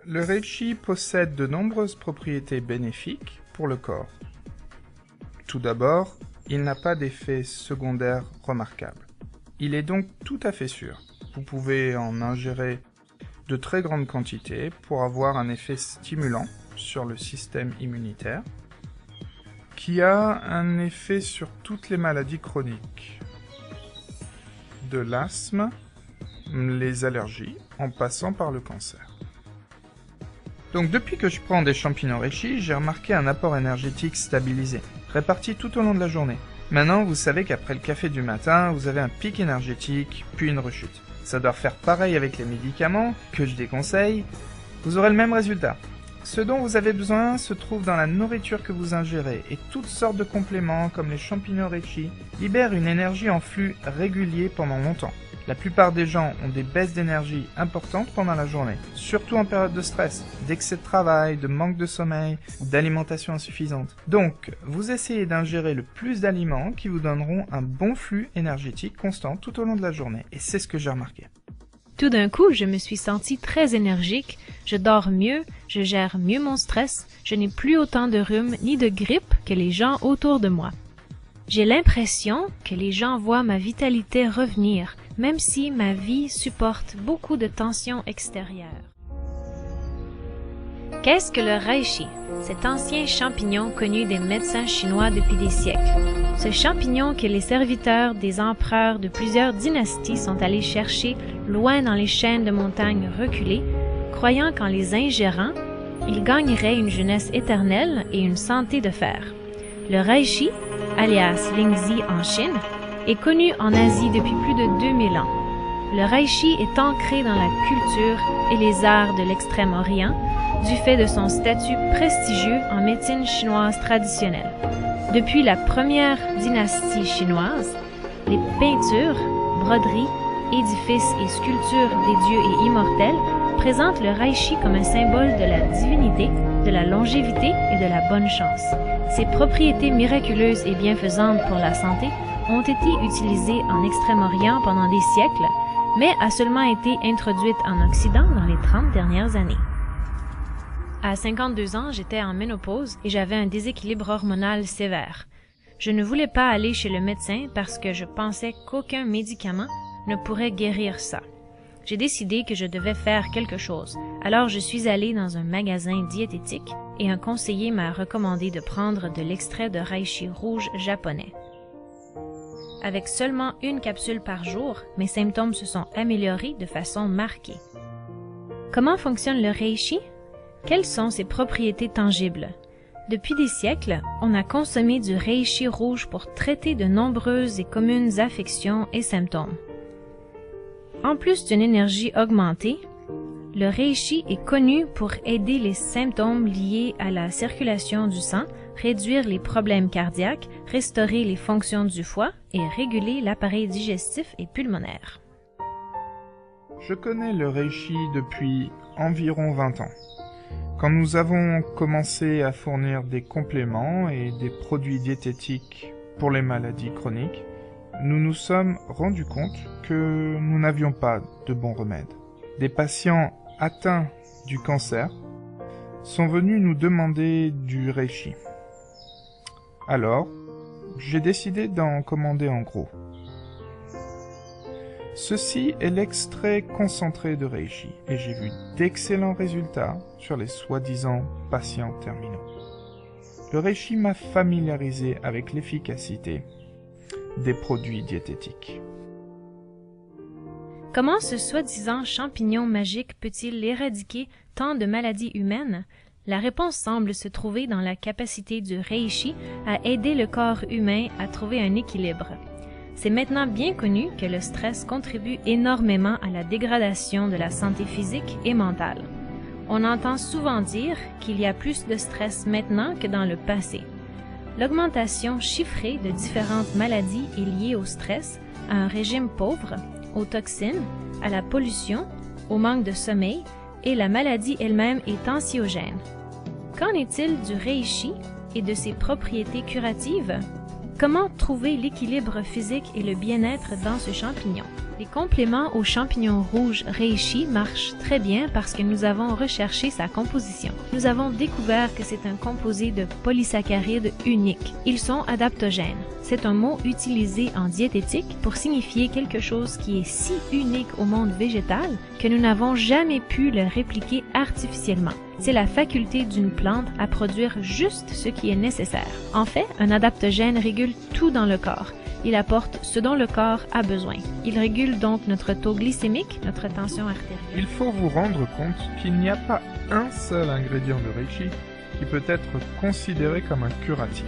Le reishi possède de nombreuses propriétés bénéfiques pour le corps. Tout d'abord, il n'a pas d'effet secondaire remarquable. Il est donc tout à fait sûr. Vous pouvez en ingérer de très grandes quantités pour avoir un effet stimulant sur le système immunitaire, qui a un effet sur toutes les maladies chroniques, de l'asthme, les allergies, en passant par le cancer. Donc depuis que je prends des champignons reishi, j'ai remarqué un apport énergétique stabilisé, réparti tout au long de la journée. Maintenant, vous savez qu'après le café du matin, vous avez un pic énergétique, puis une rechute. Ça doit faire pareil avec les médicaments, que je déconseille. Vous aurez le même résultat. Ce dont vous avez besoin se trouve dans la nourriture que vous ingérez, et toutes sortes de compléments, comme les champignons reishi, libèrent une énergie en flux régulier pendant longtemps. La plupart des gens ont des baisses d'énergie importantes pendant la journée, surtout en période de stress, d'excès de travail, de manque de sommeil ou d'alimentation insuffisante. Donc, vous essayez d'ingérer le plus d'aliments qui vous donneront un bon flux énergétique constant tout au long de la journée, et c'est ce que j'ai remarqué. Tout d'un coup, je me suis sentie très énergique, je dors mieux, je gère mieux mon stress, je n'ai plus autant de rhume ni de grippe que les gens autour de moi. J'ai l'impression que les gens voient ma vitalité revenir, même si ma vie supporte beaucoup de tensions extérieures. Qu'est-ce que le reishi? Cet ancien champignon connu des médecins chinois depuis des siècles. Ce champignon que les serviteurs des empereurs de plusieurs dynasties sont allés chercher loin dans les chaînes de montagnes reculées, croyant qu'en les ingérant, ils gagneraient une jeunesse éternelle et une santé de fer. Le reishi, alias lingzi en Chine, est connu en Asie depuis plus de 2000 ans. Le reishi est ancré dans la culture et les arts de l'Extrême-Orient du fait de son statut prestigieux en médecine chinoise traditionnelle. Depuis la première dynastie chinoise, les peintures, broderies, édifices et sculptures des dieux et immortels présentent le reishi comme un symbole de la divinité, de la longévité et de la bonne chance. Ses propriétés miraculeuses et bienfaisantes pour la santé ont été utilisées en Extrême-Orient pendant des siècles, mais a seulement été introduite en Occident dans les 30 dernières années. À 52 ans, j'étais en ménopause et j'avais un déséquilibre hormonal sévère. Je ne voulais pas aller chez le médecin parce que je pensais qu'aucun médicament ne pourrait guérir ça. J'ai décidé que je devais faire quelque chose, alors je suis allée dans un magasin diététique et un conseiller m'a recommandé de prendre de l'extrait de reishi rouge japonais. Avec seulement une capsule par jour, mes symptômes se sont améliorés de façon marquée. Comment fonctionne le reishi? Quelles sont ses propriétés tangibles? Depuis des siècles, on a consommé du reishi rouge pour traiter de nombreuses et communes affections et symptômes. En plus d'une énergie augmentée, le reishi est connu pour aider les symptômes liés à la circulation du sang, réduire les problèmes cardiaques, restaurer les fonctions du foie et réguler l'appareil digestif et pulmonaire. Je connais le reishi depuis environ 20 ans. Quand nous avons commencé à fournir des compléments et des produits diététiques pour les maladies chroniques, nous nous sommes rendus compte que nous n'avions pas de bons remèdes. Des patients atteints du cancer sont venus nous demander du reishi. Alors, j'ai décidé d'en commander en gros. Ceci est l'extrait concentré de reishi et j'ai vu d'excellents résultats sur les soi-disant patients terminaux. Le reishi m'a familiarisé avec l'efficacité des produits diététiques. Comment ce soi-disant champignon magique peut-il éradiquer tant de maladies humaines? La réponse semble se trouver dans la capacité du reishi à aider le corps humain à trouver un équilibre. C'est maintenant bien connu que le stress contribue énormément à la dégradation de la santé physique et mentale. On entend souvent dire qu'il y a plus de stress maintenant que dans le passé. L'augmentation chiffrée de différentes maladies est liée au stress, à un régime pauvre, aux toxines, à la pollution, au manque de sommeil et la maladie elle-même est anxiogène. Qu'en est-il du reishi et de ses propriétés curatives? Comment trouver l'équilibre physique et le bien-être dans ce champignon? Les compléments au champignon rouge reishi marchent très bien parce que nous avons recherché sa composition. Nous avveau découvert que c'est un composé de polysaccharides uniques. Ils sont adaptogènes. C'est un mot utilisé en diététique pour signifier quelque chose qui est si unique au monde végétal que nous n'avons jamais pu le répliquer artificiellement. C'est la faculté d'une plante à produire juste ce qui est nécessaire. En fait, un adaptogène régule tout dans le corps. Il apporte ce dont le corps a besoin. Il régule donc notre taux glycémique, notre tension artérielle. Il faut vous rendre compte qu'il n'y a pas un seul ingrédient de reishi qui peut être considéré comme un curatif.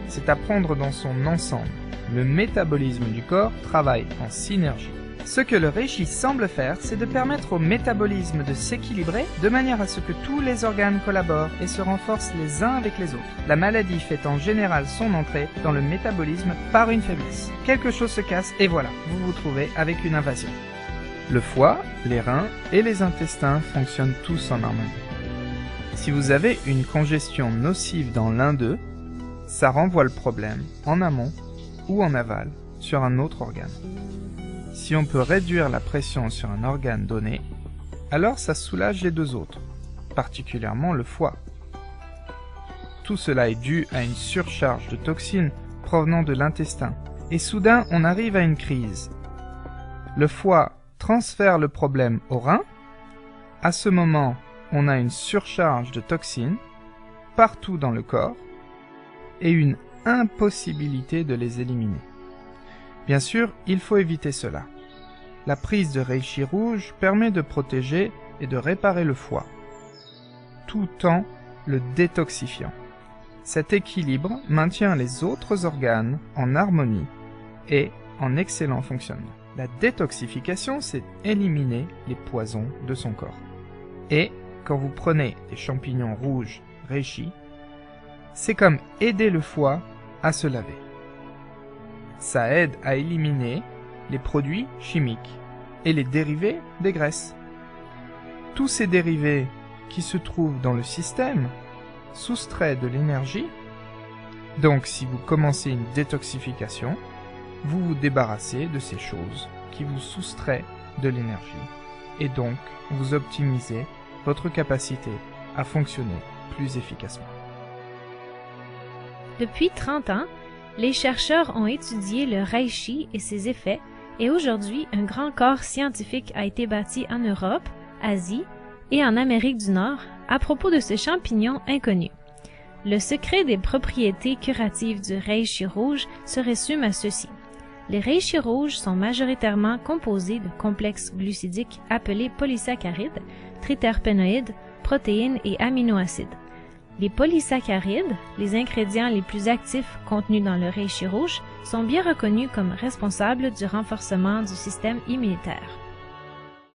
C'est à prendre dans son ensemble. Le métabolisme du corps travaille en synergie. Ce que le reishi semble faire, c'est de permettre au métabolisme de s'équilibrer de manière à ce que tous les organes collaborent et se renforcent les uns avec les autres. La maladie fait en général son entrée dans le métabolisme par une faiblesse. Quelque chose se casse et voilà, vous vous trouvez avec une invasion. Le foie, les reins et les intestins fonctionnent tous en harmonie. Si vous avez une congestion nocive dans l'un d'eux, ça renvoie le problème en amont ou en aval sur un autre organe. Si on peut réduire la pression sur un organe donné, alors ça soulage les deux autres, particulièrement le foie. Tout cela est dû à une surcharge de toxines provenant de l'intestin, et soudain on arrive à une crise. Le foie transfère le problème au rein, à ce moment on a une surcharge de toxines partout dans le corps, et une impossibilité de les éliminer. Bien sûr, il faut éviter cela. La prise de reishi rouge permet de protéger et de réparer le foie, tout en le détoxifiant. Cet équilibre maintient les autres organes en harmonie et en excellent fonctionnement. La détoxification, c'est éliminer les poisons de son corps. Et quand vous prenez des champignons rouges reishi, c'est comme aider le foie à se laver. Ça aide à éliminer les produits chimiques et les dérivés des graisses. Tous ces dérivés qui se trouvent dans le système soustraient de l'énergie. Donc si vous commencez une détoxification, vous vous débarrassez de ces choses qui vous soustraient de l'énergie et donc vous optimisez votre capacité à fonctionner plus efficacement. Depuis 30 ans, les chercheurs ont étudié le reishi et ses effets, et aujourd'hui, un grand corps scientifique a été bâti en Europe, Asie et en Amérique du Nord à propos de ce champignon inconnu. Le secret des propriétés curatives du reishi rouge se résume à ceci. Les reishi rouges sont majoritairement composés de complexes glucidiques appelés polysaccharides, triterpénoïdes, protéines et aminoacides. Les polysaccharides, les ingrédients les plus actifs contenus dans le reishi rouge, sont bien reconnus comme responsables du renforcement du système immunitaire.